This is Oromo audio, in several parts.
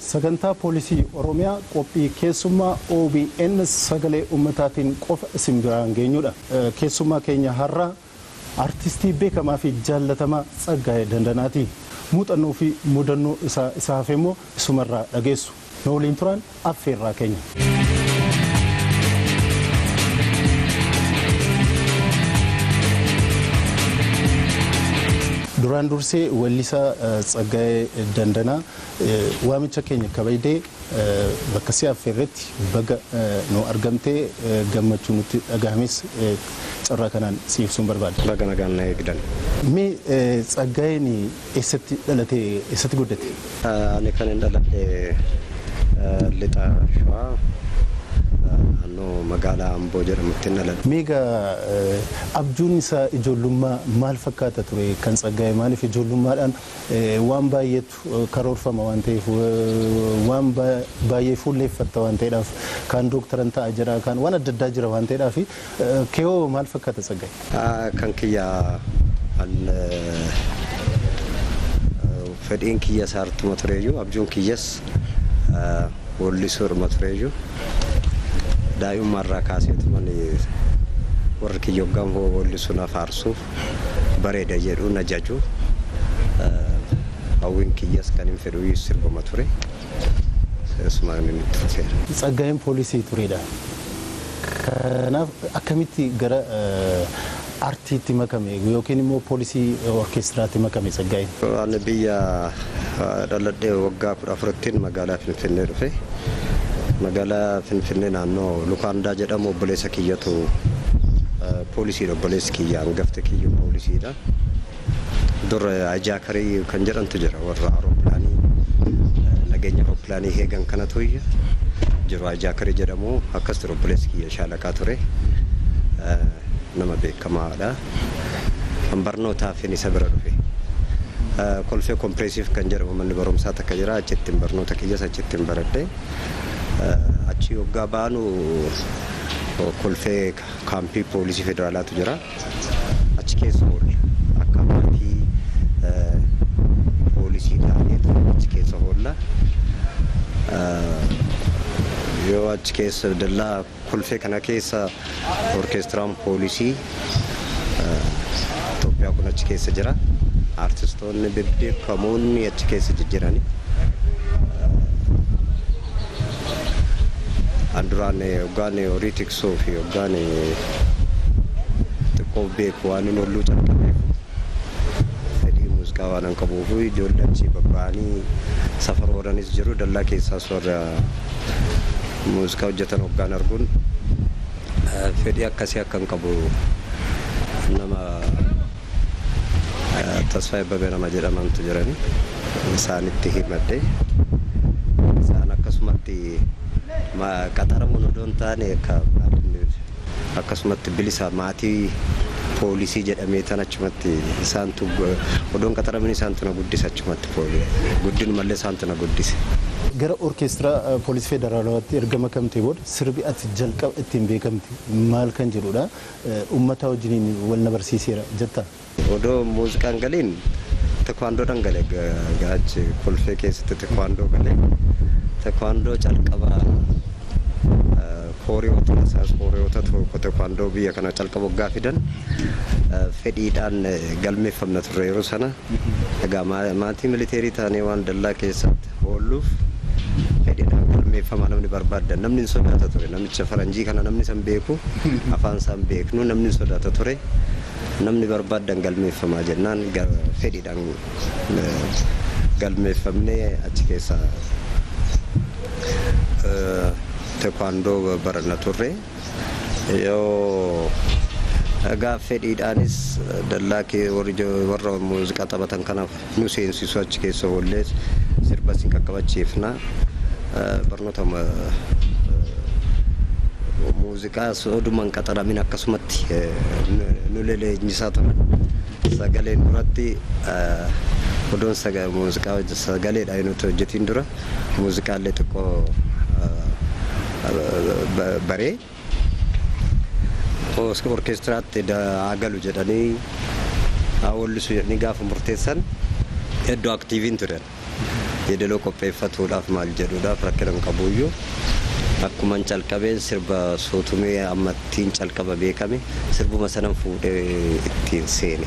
Sagantaa poolisii Oromiyaa qophii keessummaa OBN sagalee ummataatiin qofa isin biraan geenyudha. Keessummaa keenya har'a artistii beekamaa fi jaallatamaa Sayyoo Dandanaati. Muuxannoo fi mudannoo isaa hafe immoo isumarraa dhageessu. Nu waliin turan affeerraa keenya. Duraan dursee weellisaa Sayyoo Dandanaa waamicha keenya kabaydee bakka si affeerretti baga nu argamtee gammachuu nutti dhagahames carraa kanaan si ibsuun barbaada. Baga nagaan na eegdan. Mee Sayyoon eessatti dhalatee eessatti guddate? Ani kan dhaladhe lixa Shawaa magaalaa Amboo jedhamutti dhaladhe. Meega abjuun isaa ijoollummaa maal fakkaata ture kan Sayyoo maaliif ijoollummaadhaan waan baay'eetu karoorfama waan ta'eef waan baay'ee fuulleeffatta waan ta'eedhaaf kan dooktaran ta'a jira kan waan adda addaa jira waan ta'eedhaaf keewoo maal fakkaata Sayyoo? Kan kiyya fedhiin kiyya saartuma tureeyyuu abjuun kiyyas weellisuudha tureeyyuu. Daa'immarraa kaaseetumaan warri kiyya hoggaan weellisuun afaarsuuf bareeda jedhu na jaju. Hawwiin kiyyas kan hin fedhu sirbuma ture. Keessumaan inni tureera. Sayyoon poolisii tureedha. Kanaaf akkamitti gara artiitti makame yookiin immoo poolisii orkeestiraatti makame Sayyoon? Ani biyya dhaladhee waggaa 14tiin magaalaa Finfinnee dhufe. Magaalaa Finfinnee naannoo Lukaandaa jedhamu obboleessa kiyyatu poolisiidha. Obboleessi kiyya hangafte kiyyu poolisiidha. Dur ajaakarii kan jedhantu jira warra aeropilaanii nageenya aeropilaanii heegan kanatu jiru ajaakarii jedhamu akkas ture. Obboleessi kiyya shaalaqaa ture. Nama beekamaadha. Barnootaaf isa bira dhufe. Kolfee kompireesiif kan jedhamu manni barumsaa takka jira. Achittiin barnoota kiyyas achittiin baradhe. Achi waggaa baanu kolfee kaampii poolisii federaalaatu jira. Achi keessa oolle akka maatii poolisii ta'aniitu achi keessa oolla. Yoo achi keessa dallaa kolfee kana keessa orkeestiraan poolisii Itoophiyaa kun achi keessa jira. Artistoonni bebbeekamoonni achi keessa jijjiirani. Anduraan hoggaan horii tiksuu fi hoggaan xiqqoo beeku waan hin olluu calqabeef fedhii muuziqaa waan hin qabuuf ijoollee achii babba'anii safara oolanis jiru. Dallaa keessaas warra muuziqaa hojjetan hoggaan arguun fedhii akkasii akka hin qabu nama Tasfaayee Abbabee nama jedhamantu jirani. Isaanitti himadhe. Isaan akkasumatti qaxaramuun odoon taane akkasumatti bilisa maatii poolisii jedhamee tan achumatti isaantu odoon qaxaramuun isaantu na guddise achumatti guddin mallee isaantu na guddise. Gara orkeestiraa poolisii federaalaatti erga makamtee booda sirbi ati jalqaba ittiin beekamte maal kan jedhudha? Uummata wajjiniin wal na barsiiseera jettaa? Odoo muuziqaan galiin tekwaandoodhaan galee gaachi kolfee keessatti tekwaandoo galee tekwaandoo calqaba kooriyoota isaas kooriyoota tokko tekwaandoo biyya kana calqaba waggaa fidan fedhiidhaan galmeeffamna turre yeroo sana. Egaa maatii militeerii taanee waan dallaa keessatti oolluuf fedhiidhaan galmeeffama namni barbaaddan namni hin sodaata ture. Namicha faranjii kana namni san beeku afaan isaan beeknu namni hin sodaata ture. Namni barbaaddan galmeeffamaa jennaan fedhiidhaan galmeeffamnee achi keessa tekwaandoo baranna turre. Yoo egaa fedhiidhaanis dallaa warra muuziqaa taphatan kanaaf nu seensisu achi keessa oollee sirba siin qaqqabachiifna. Barnoota muuziqaa odumaan qaxaramin akkasumatti nu leenjisaa turan. Sagaleen duratti odoon muuziqaa sagaleedha nuti hojjetiin dura muuziqaallee xiqqoo baree orkeestiraatti agalu jedhanii weellisu jedhanii gaafa murteessan hedduu aktiiviin turan. yeedaloo qopheeffatuudhaaf maal jedhuudhaaf rakkina qabuyyuu akkuma calqabeen sirba sootumee ammattiin calqaba beekame sirbuma sanan fuudhee ittiin seene.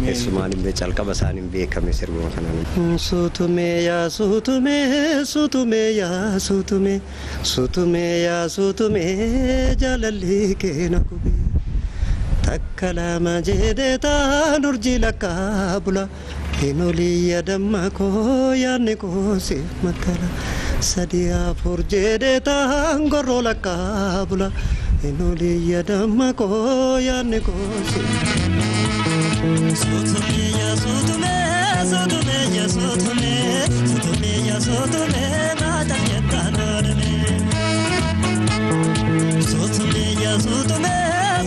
Keessumaan immoo calqaba isaaniin beekame sirbuma kanaan. Sootumee yaa sootumee sootumee yaa sootumee sootumee yaa sootumee jaalalli keena kubee. Takka lama jedhee taan urjii lakkaa bula hinolii yaadamma koo yaadni koo si makala sadii afur jedhee taan gorroo lakkaa bula hinolii yaadamma koo yaadni koo si Sootumee yaa sootumee sootumee yaa sootumee sootumee yaa sootumee maata jettaan oolmee Sootumee yaa sootumee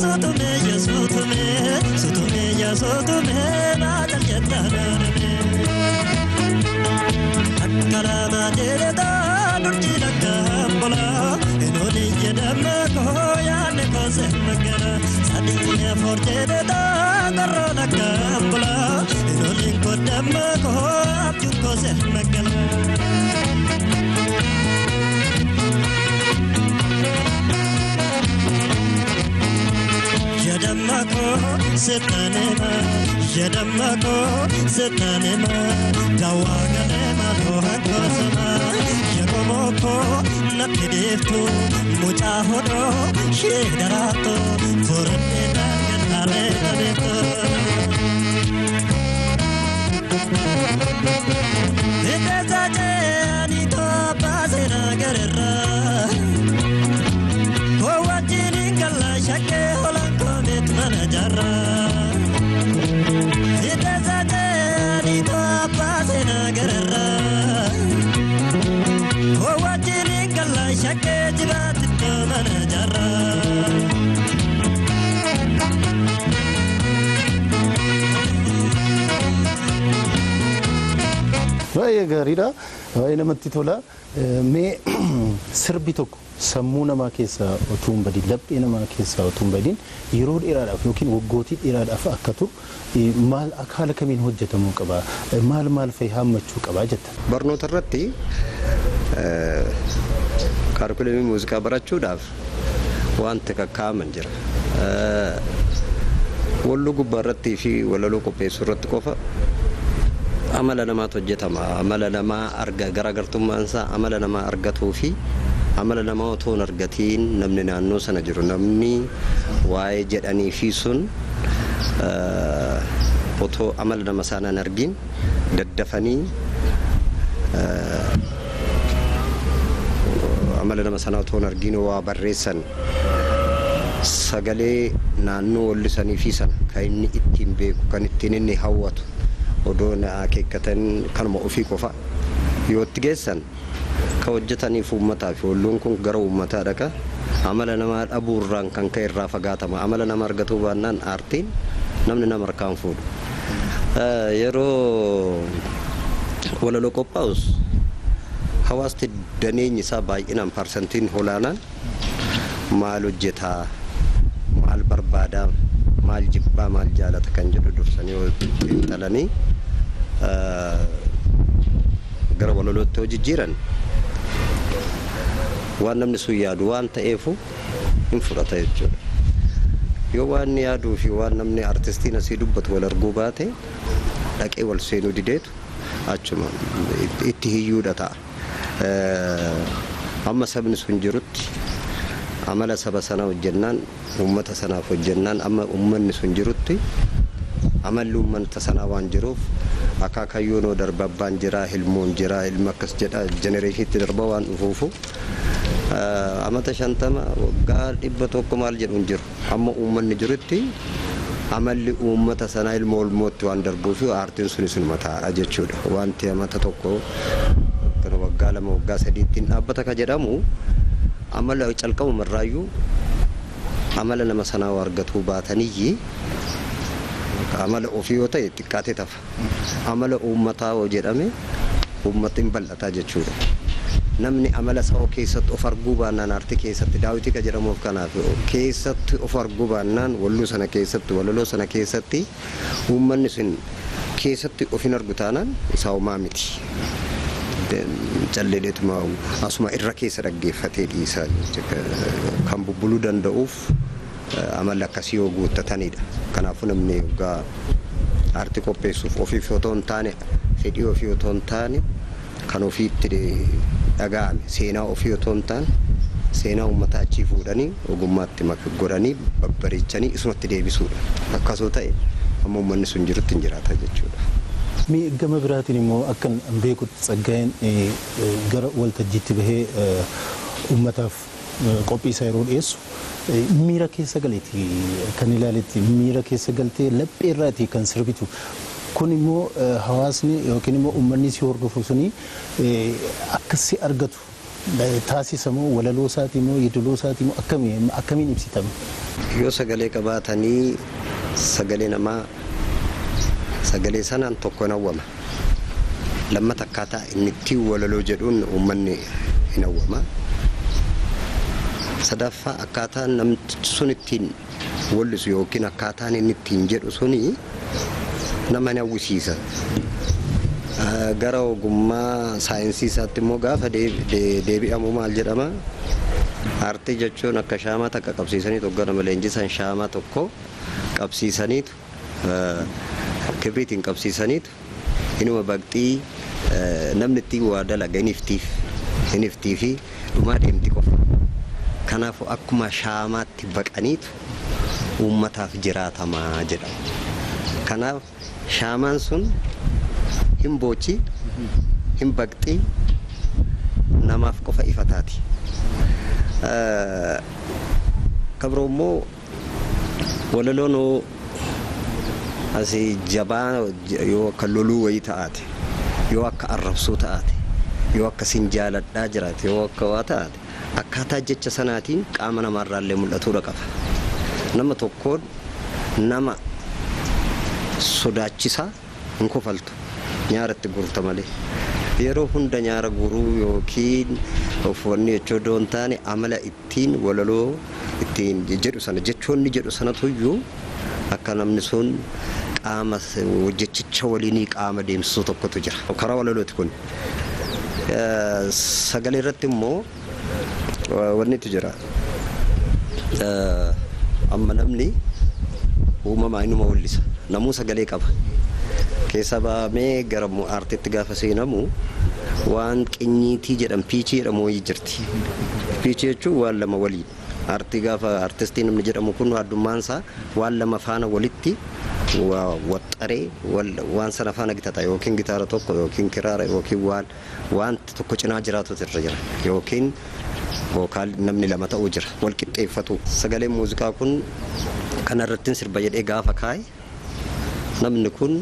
sootumee yaa sootumee sootumee yaa sootumee maata jettaan oolmee akka lama jedhetaa durjii lakkaa bulaa enoolii jedhama koo yaadni koo se magala sadii afur jedhetaa garoo lakkaa bulaa enooliin koo damma koo abjuun koo se magala. Yadamako setanema, yadamako setanema, gawaganema lohakosema, yagomoko napideftu, muchahodo shedarato, fornena ganale nabeto. Itezaje anito pasena garera, kowajini kala shake hola. Manajara, ita saja di bapa senagara. Oh wajini kala shake jibat ke manajara. Baay'ee gaariidha. Baay'ee namatti tola. Mee sirbi tokko sammuu namaa keessaa utuu hin badin laphee namaa keessaa utuu hin badin yeroo dheeraadhaaf yookiin waggootii dheeraadhaaf akka turu maal haala kamiin hojjetamuu qaba maal fa'i hammachuu qaba jetta. Barnoota irratti kaarikulamii muuziqaa barachuudhaaf wanta kakkaaman jira. Walluu gubbaa irrattii fi walaloo qopheessuu irratti qofa amala namaatu hojjetama. Amala namaa garaagartummaan isaa amala namaa argatuu fi amala namaa otoo hin argatiin namni naannoo sana jiru namni waa'ee jedhanii fi sun otoo amala nama sana hin argin daddafanii amala nama sana otoo hin argin waa barreessan sagalee naannoo wallisanii fi sana kan inni ittiin beeku kan ittiin inni hawwatu odoo akeekkatan kanuma ofii qofa yoo itti geessan ka hojjetaniif uummataa fi walluun kun gara uummataa dhaqa amala namaa dhabuurraan kan ka'e irraa fagaatama amala nama argatuu baannaan aartiin namni nama harkaan fuudhu yeroo walaloo qophaa'us hawaasti daneenyi isaa baay'inaan parsantiin olaanaan maal hojjetaa maal barbaadaa maal jibbaa maal jaalata kan jedhu dursanii xiinxalanii gara walalootti hojii jiran waan namni sun yaadu waan ta'eefu hin fudhata jechuudha. Yoo waan yaaduu fi waan namni artistiin asii dubbatu wal arguu baate dhaqee wal seenuu dideetu achuma itti hiyyuudha ta'a. Amma sabni sun jirutti amala saba sanaa hojjennaan uummata sanaaf hojjennaan amma uummanni sun jirutti amalli uummata sanaa waan jiruuf akaakayyoon darbabbaan jira hilmoon jira ilma akkas jedha jenereeshiniitti darba waan dhufuufu amata 50 waggaa 100 maal jedhu hin jiru amma uummanni jirutti amalli uummata sanaa ilmoo ilmootti waan darbuuf aartiin sunis mataa jechuudha wanti amata tokko kan waggaa 2 waggaa 3 ittiin dhaabbata ka jedhamu amala calqabu marraayyuu amala nama sanaa argatuu baatanii amala ofii yoo ta'e xiqqaatee tafa amala uummataa yoo jedhame uummatiin bal'ataa jechuudha namni amala isaa keessatti of arguu baannaan aartii keessatti daawwitii ka jedhamuuf kanaaf keessatti of arguu baannaan walluu sana keessatti walaloo sana keessatti uummanni sun keessatti ofin argutaanan isaawumaa miti. Calleedheetuma asuma irra keessa dhaggeeffatee dhiisaa kan bubbuluu danda'uuf amala akkasii yoo guuttatanidha. Kanaafuu namni egaa aartii qopheessuuf ofiif otoo hin taane fedhii ofii otoo hin taane kan ofiitti dhaga'ame seenaa ofii otoo hin taane seenaa uummataa achii fuudhanii ogummaatti godhanii babbareechanii isumatti deebisuudha. Akkasoo ta'e amma uummanni sun jirutti hin jiraata jechuudha. Gama biraatiin immoo akkan beekutti Tsaggaayeen gara waltajjiitti bahee uummataaf qophii isaa yeroo dhiyeessu miira keessa galeeti kan ilaaletti miira keessa galtee laphee irraati kan sirbitu. Kun immoo hawaasni yookiin immoo uummanni si hordofu suni akkasi argatu taasisamoo walaloo isaatii immoo yeedaloo isaatii immoo akkamiin ibsitama? Yoo sagalee qabaatanii sagalee namaa sagalee sanaan tokko nawwama. Lammata akkaataa inni itti walaloo jedhuun uummanni hin hawwama. Sadaffaa akkaataa namni sun ittiin wallisu yookiin akkaataan inni ittiin jedhu suni nama ni hawwisiisa. Gara ogummaa saayinsii isaatti immoo gaafa deebi'amu maal jedhama? Aartii jechuun akka shaamaa takka qabsiisaniitu hoggaa nama leenjisan shaamaa tokko qabsiisaniitu kibriitiin qabsiisaniitu inuma baqxii namni itti waa dalaga hin iftii fi dhumaa deemti qofa. Kanaafuu akkuma shaamaatti baqaniitu uummataaf jiraatamaa jedhama. Kanaaf shaamaan sun hin boochi hin baqxii namaaf qofa ifa taati. Kabiroo immoo walaloon asii jabaa yoo akka loluu wayii ta'aate yoo akka arrabsuu ta'aate yoo akka sin jaaladhaa jiraate yoo akka waa ta'aate akkaataa jecha sanaatiin qaama namaarraallee mul'atuudha qaba. Nama tokkoon nama sodaachisaa hin kofaltu nyaaratti gurta malee. Yeroo hunda nyaara guruu yookiin uffanni jechuu doon taane amala ittiin walaloo ittiin jedhu sana jechoonni jedhu sanatu iyyuu akka namni sun qaama jechicha waliinii qaama deemsisuu tokkotu jira. Karaa walalooti kun. Sagalee irratti immoo wannitu jira. Amma namni uumamaa inuma wallisa. Namuu sagalee qaba. Keessa baamee gara aartiitti gaafa seenamu waan qinyiitii jedhan piichii jedhamu wayii jirti. Piichii jechuun waan lama waliin. Aartii gaafa aartistii namni jedhamu kun addummaan isaa waan lama faana walitti waxxaree waan sana faana gitata yookiin gitaara tokko yookiin kiraara yookiin wanti tokko cinaa jiraatu irra jira yookiin vokaal namni lama ta'uu jira wal qixxeeffatu. Sagaleen muuziqaa kun kanarratti sirba jedhee gaafa kaa'e namni kun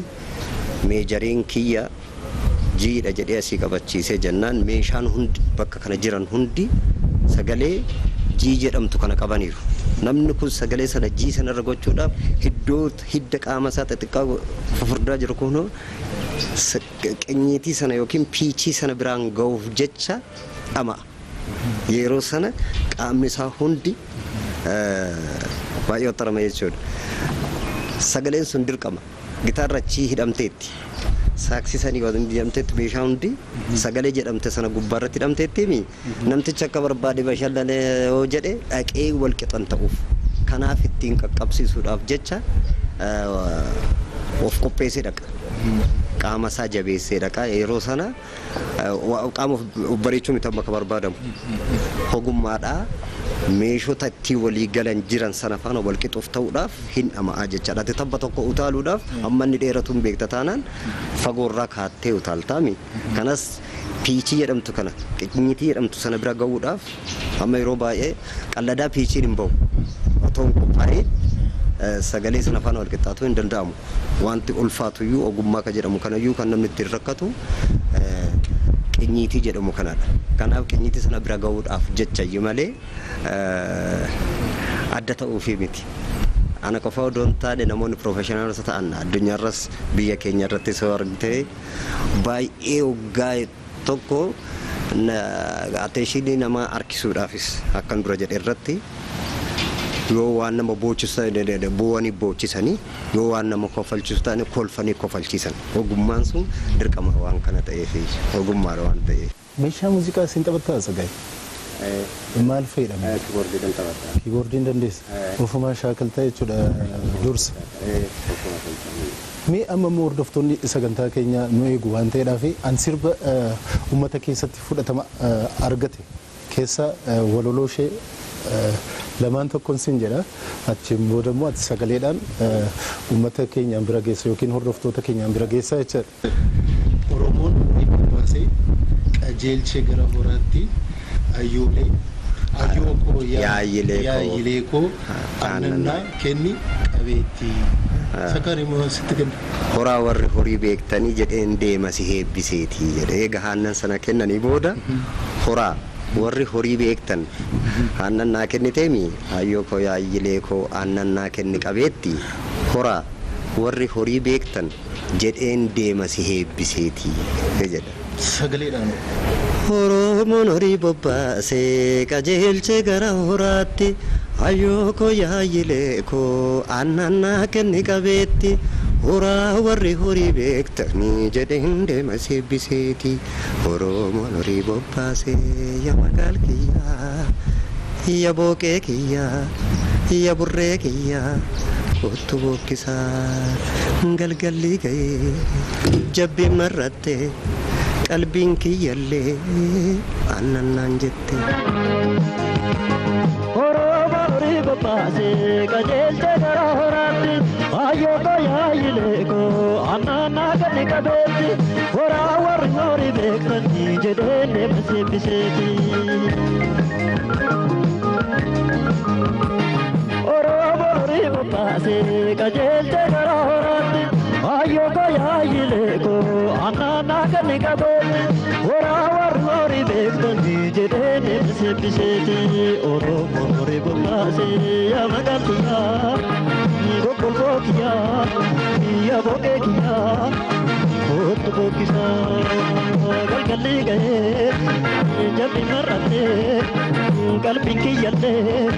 meejariin kiyya jiidha jedhee asii qabachiisee jennaan meeshaan hundi bakka kana jiran hundi sagalee jii jedhamtu kana qabaniiru. Namni kun sagalee sana jii sanarra gochuudhaaf hidda qaama isaa xixiqqaa fufurdaa jiru kun qinyiitii sana yookiin piichii sana biraan ga'uuf jecha dhama. Yeroo sana qaamni isaa hundi baay'ee waxxarama jechuudha. Sagaleen sun dirqama. Gitaarra achii hidhamteetti. Saaksisanii waan hidhamteetti meeshaa hundi sagalee jedhamte sana gubbaarratti hidhamteetti namtichi akka barbaade bashallanee yoo jedhe dhaqee wal qixan ta'uuf. Kanaaf ittiin qaqqabsiisuudhaaf jecha of qopheessee dhaqa. Qaama isaa jabeessee dhaqa. Yeroo sana qaama bareechuu miti amma akka barbaadamu. Ogummaadhaa meeshota itti walii galan jiran sana faana wal qixuuf ta'uudhaaf hin dhama'aa jechaadha. Tabba tokko utaaluudhaaf amma inni dheeratuun beekta taanaan fagoorraa kaattee utaaltaami. Kanas piichii jedhamtu kana qinyiitii jedhamtu sana bira ga'uudhaaf amma yeroo baay'ee qalladaa piichiin hin bahu. Otoo hin qophaa'ee sagalee sana faana wal qixxaatuu hin danda'amu. Wanti ulfaatuyyuu ogummaa ka jedhamu kanayyuu kan namni ittiin rakkatu qinyiitii jedhamu kanadha. Kanaaf qinyiitii sana bira ga'uudhaaf jechayyuu malee adda ta'uufii miti. Ana qofa odoo hin taane namoonni piroofeshinaaloota ta'an addunyaarras biyya keenya irratti soo argite baay'ee waggaa tokko atteeshinii namaa harkisuudhaafis akkan dura jedhe irratti yoo waan nama boochisan bu'anii boochisanii yoo waan nama kofalchisu ta'anii kolfanii kofalchiisan ogummaan sun dirqama waan kana ta'eef ogummaa waan ta'eef. Meeshaa muuziqaa isin taphattaa Sagay? Maal fayyadama? Kiiboordiin taphata. Kiiboordiin dandeessa? Ofumaa shaakaltaa jechuudha dursa. Mee amma immoo hordoftoonni sagantaa keenya nu eegu waan ta'eedhaaf an sirba uummata keessatti fudhatama argate keessa waloloo ishee lamaan tokkoon sin jedha achiin booda immoo ati sagaleedhaan uummata keenyaan bira geessa yookiin hordoftoota keenyaan bira geessa jechuudha. Oromoon dhibba baasee qajeelchee gara horaatti ayyoolee ayyoo koo yaayilee koo annannaa kenni qabeetti. Sakari moo sitti kenna? Horaa warri horii beektanii jedheen deema si heebbiseetii jedhee gahaannan sana kennanii booda horaa warri horii beektan aannan naa kenniteemi ayyoo koo yaayilee koo aannan naa kenni qabeetti horaa warri horii beektan jedheen deema si heebbiseetii jedha. Sagaleedhaan. Oromoon horii bobbaasee qajeelchee gara horaatti ayyoo koo yaayilee koo aannan naa kenni qabeetti horaa warri horii beektanii jedheen deema si heebbiseetii Oromoon horii bobbaasee yaa magaal kiyyaa yaa booqee kiyyaa yaa burree kiyyaa kottu bookkisaa galgalli ga'ee jabbiin marrattee qalbiin kiyyallee aannannaan jette. Bobbaasee qajeelchee gara horaatti ayyoo koo yaayilee koo annannaa kenni qabeetti horaa warri horii beektanii jedheen deema si heebbiseeti. Oromoon horii bobbaasee qajeelchee gara horaatti ayyoo koo yaayilee koo annannaa kenni qabeetti horaa warri horii beektanii jedheen deema si heebbiseeti. Oromoon horii bobbaasee yaa magaal kiyyaa gogolfoo kiyyaa yaa booqee kiyyaa kottu bookkisaa galgalli ga'ee jabbi marrattee qalbiin kiyyallee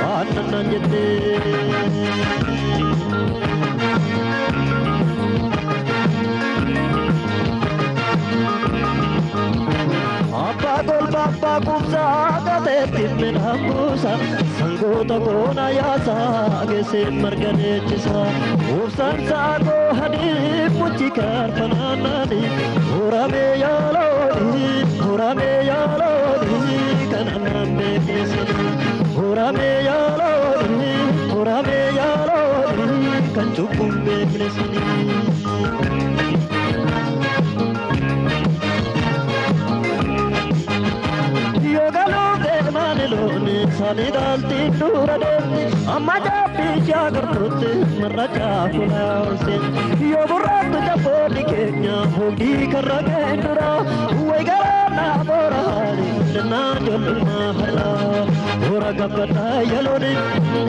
aannannaan jettee. Abbaa golba abbaa kumsaa gateetti midhaan sangoota goona yaasaa geesseen marga neechisa obsaan saakoo hadii muchi kaarfanaannaani horamee yaalooni kananaan beekeessani horamee yaalooni kan cubbuun beeklessani. Sani dalti dura deemti amma jabbii jaagartuutti marra caafuna olseen yoo burraattu jabboonni keenya hogii karra geendura way garaanaa boora haali lennaa jollummaa har'aa boora gabbadhaa yalooni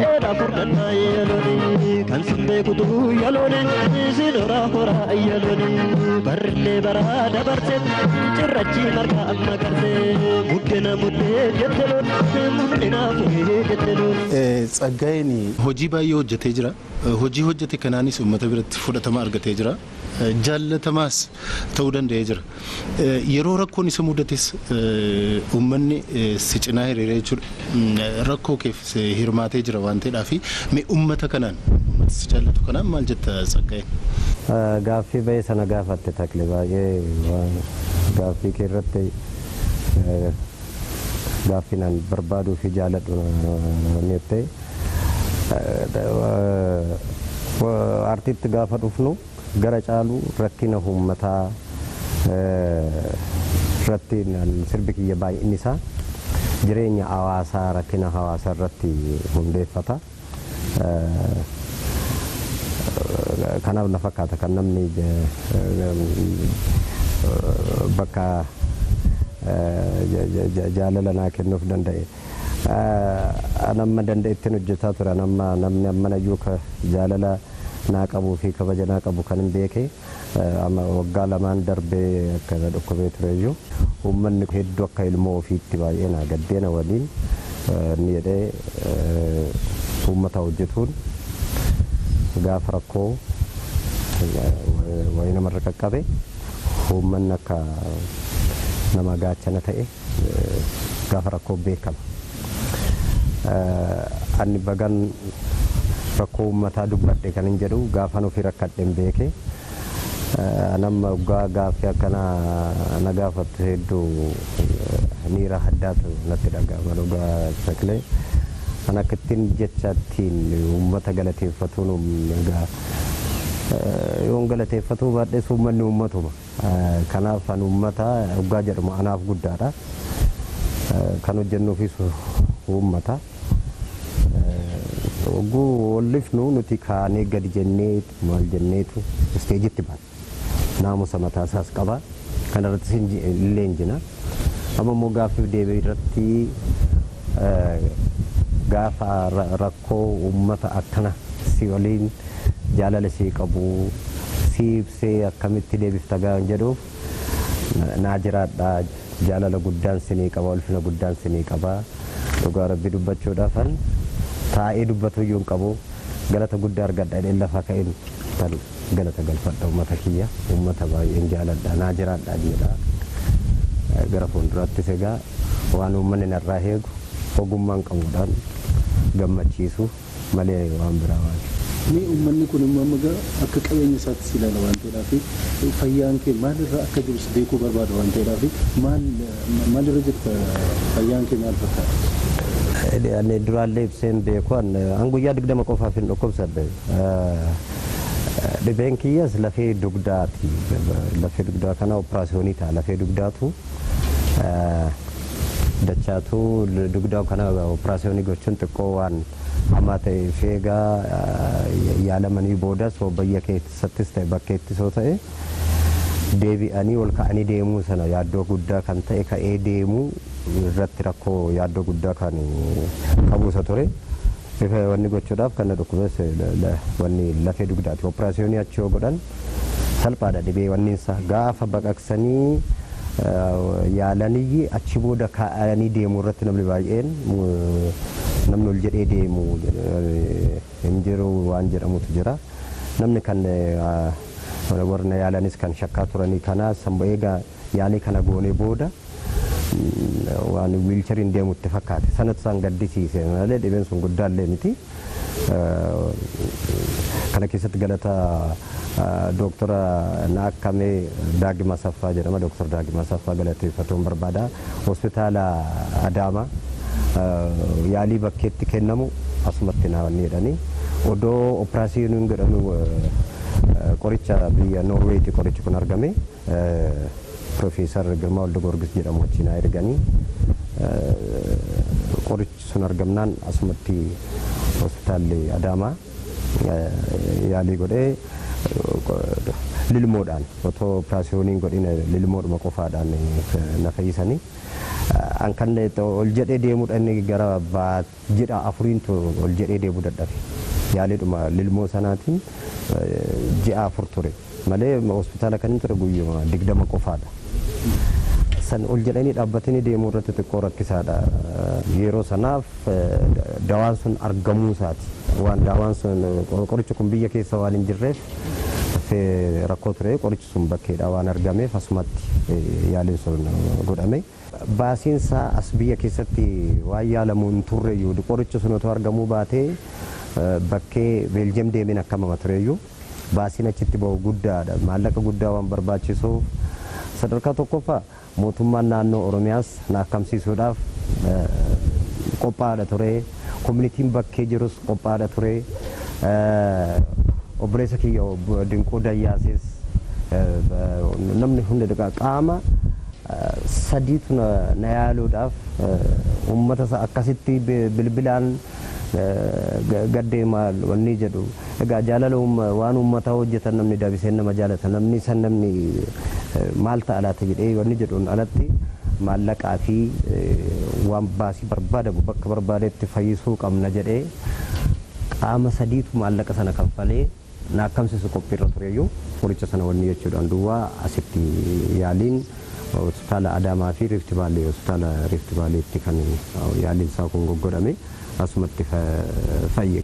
dheedhaa furdadhaa yalooni kan simbee kutuu yalooni sinora horaa yalooni barrillee baraa dabarse cirrachi marga amma garsee buddena buddee jetteloon Tsaggaayeen hojii baay'ee hojjetee jira. Hojii hojjete kanaanis uummata biratti fudhatama argatee jira. Jaallatamaas ta'uu danda'ee jira. Yeroo rakkoon isa mudates uummanni si cinaa hiriiree jechuudha. Rakkoo keef hirmaatee jira waan ta'eedhaaf mee uummata kanaan uummata si jaallatu kanaan maal jetta Tsaggaayeen? Gaaffii ba'ee sana gaafatte takle baay'ee gaaffii kee irratti gaaffinan barbaaduu fi jaaladhu nette artiitti gaafa dhufnu gara caalu rakkina uummataa irratti sirbi kiyya baay'inni isaa jireenya hawaasaa rakkina hawaasaa irratti hundeeffata. Kanaaf na fakkaata kan namni bakka jaalala naa kennuuf danda'e. Anamma dandeettiin hojjetaa ture namni ammanayyuu ka jaalala naa qabuu fi kabaja naa qabu kan hin beeke amma waggaa lamaan darbee akka dhukkubee tureyyuu uummanni hedduu akka ilmoo ofiitti baay'ee naa gaddeena waliin ni jedhee uummata hojjetuun gaafa rakkoo wayii namarra qaqqabe uummanni akka nama gaachana ta'e gaafa rakkoo beekama. Ani bagan rakkoo uummataa dubbadhe kan hin jedhu gaafan ofii rakkadhe hin beeke. Nama gaaffii akkana na gaafattu hedduu miira addaatu natti dhaga'ama dhugaa saqlee. Kan akka ittiin jechaattiin uummata galateeffatuun yoon galateeffatuu baadhees uummanni uummatuma. Kanaaf an uummata dhugaa jedhamu anaaf guddaadha. Kan hojjennuufis uummata. Oguu wallifnu nuti kaanee gadi jennee maal jenneetu isteejitti baana. Naamusa mataasaas qaba. Kana irratti illee injina. Amma immoo gaaffiif deebii irratti gaafa rakkoo uummata akkana si waliin jaalala si qabu si ibsee akkamitti deebifta gaafa jedhuuf naa jiraadha jaalala guddaan sinii qaba ulfina guddaan sinii qaba dhugaa rabbi dubbachuudhaafan taa'ee dubbatu iyyuu hin qabu galata guddaa argadha jedhee lafa ka'een tan galata galfadha uummata kiyya uummata baay'een jaaladha naa jiraadha jedha gara fuulduraattis egaa waan uummanni narraa eegu ogummaan qabuudhaan gammachiisu malee waan biraa waan. Ni uummanni kun immoo amma akka qabeenya isaatti si ilaala waan ta'eedhaaf fayyaan kee maalirraa akka jirus beekuu barbaada waan ta'eedhaaf maalirra jirta fayyaan kee maal fakkaata? Ani duraallee ibseen beeku an guyyaa 20 qofaaf hin dhukkubsadhe. Dhibeen kiyyas lafee dugdaati. Lafee dugdaa kana operaasyoonii ta'a lafee dugdaatu. Dachaatu dugdaa kana operaasyoonii gochuun xiqqoo waan hamaa ta'e feegaa yaalamanii boodas bayya keessattis ta'e bakkeettis yoo ta'e deebi'anii ol ka'anii deemuu sana yaaddoo guddaa kan ta'e ka'ee deemuu irratti rakkoo yaaddoo guddaa kan qabuusa ture. Wanni gochuudhaaf kan dhukkubees wanni lafee dugdaati. Operaasyoonii achi yoo godhan salphaadha dhibee wanniinsa gaafa baqaqsanii yaalanii achi booda kaa'anii deemuu irratti namni baay'een namni ol jedhee deemu hin jiru waan jedhamutu jira. Namni kan warra yaalanis kan shakkaa turanii kana sambo egaa yaalii kana goonee booda waan wiilchariin deemutti fakkaate sanatu isaan gaddisiise malee dhibeen sun guddaallee miti. Kana keessatti galata doktora Naakamee Daagima Saffaa jedhama. Doktor Daagima Saffaa galateeffatuun barbaada. Hospitaala Adaama yaalii bakkeetti kennamu asumatti naawwanni jedhanii odoo operaasyooniin godhamu qoricha biyya Noorweetii qorichi kun argame Profeesar Girmaa Waldogorgis jedhamu wajjin erganii qorichi sun argamnaan asumatti hospitaalli Adaamaa yaalii godhee lilmoodhaan otoo operaasyooniin godhine lilmoodhuma qofaadhaan na fayyisanii an kan ol jedhee deemuudhaan gara jedha afuriintu ol jedhee deemuu dadhabe yaaliidhuma lilmoo sanaatiin ji'a afur ture malee hospitaala kan ture guyyuma 20 qofaadha. San ol jedhanii dhaabbatanii deemuu irratti xiqqoo rakkisaadha. Yeroo sanaaf dawaan sun argamuu isaati. Waan dawaan sun qorichi kun biyya keessa waan hin jirreef rakkoo ture qorichi sun bakkeedha waan argameef asumatti yaaliin sun godhame. Baasiinsa as biyya keessatti waan yaalamuu hin turreyyuu qorichi sun otoo argamuu baatee bakkee Beeljem deemeen akkamama tureyyuu baasiin achitti bahu guddaadha. Maallaqa guddaa waan barbaachisuuf sadarkaa tokkoffaa mootummaan naannoo Oromiyaas na akkamsiisuudhaaf qophaa'aadha ture. Koominitiin bakkee jirus qophaa'aadha ture. Obboleessa kiyya Dinquu Dayyaasis namni hundi qaama sadiitu na yaaluudhaaf uummata akkasitti bilbilaan gaddeemaa wanni jedhu egaa jaalala waan uummataa hojjetan namni dabiseen nama jaalata namni san namni maal ta'a laata jedhee wanni jedhuun alatti maallaqaa fi waan baasii barbaadamu bakka barbaadetti fayyisuu qabna jedhee qaama sadiitu maallaqa sana kanfalee na akkamsiisu qophiirra tureyyuu qoricha sana wanni jechuudhaan duwwaa asitti yaaliin hospitaala Adaamaa fi Rift Valley hospitaala Rift Valleytti kan yaaliin isaa kun goggodhame asumatti fayye.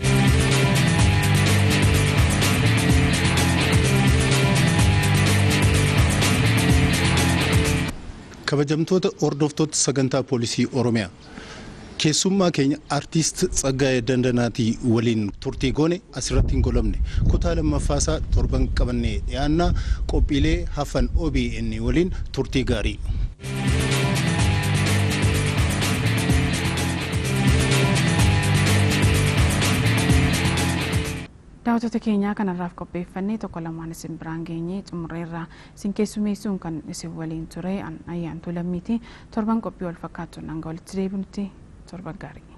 Kabajamtoota hordoftoota sagantaa poolisii Oromiyaa keessummaa keenya artiist Sayyoo Dandanaatii waliin turtii goone asirratti hin golamne kutaa lammaffaasaa torban qabannee dhiyaannaa qophiilee hafan OBN waliin turtii gaarii. Daawwattoota keenyaa kanarraaf qopheeffannee tokko lamaan isin biraan geenyee xumurreerra isin keessummeessuun kan isin waliin ture Ayyaantuu Lammiiti torban qophii wal fakkaatuun hanga walitti deebinutti torban gaarii.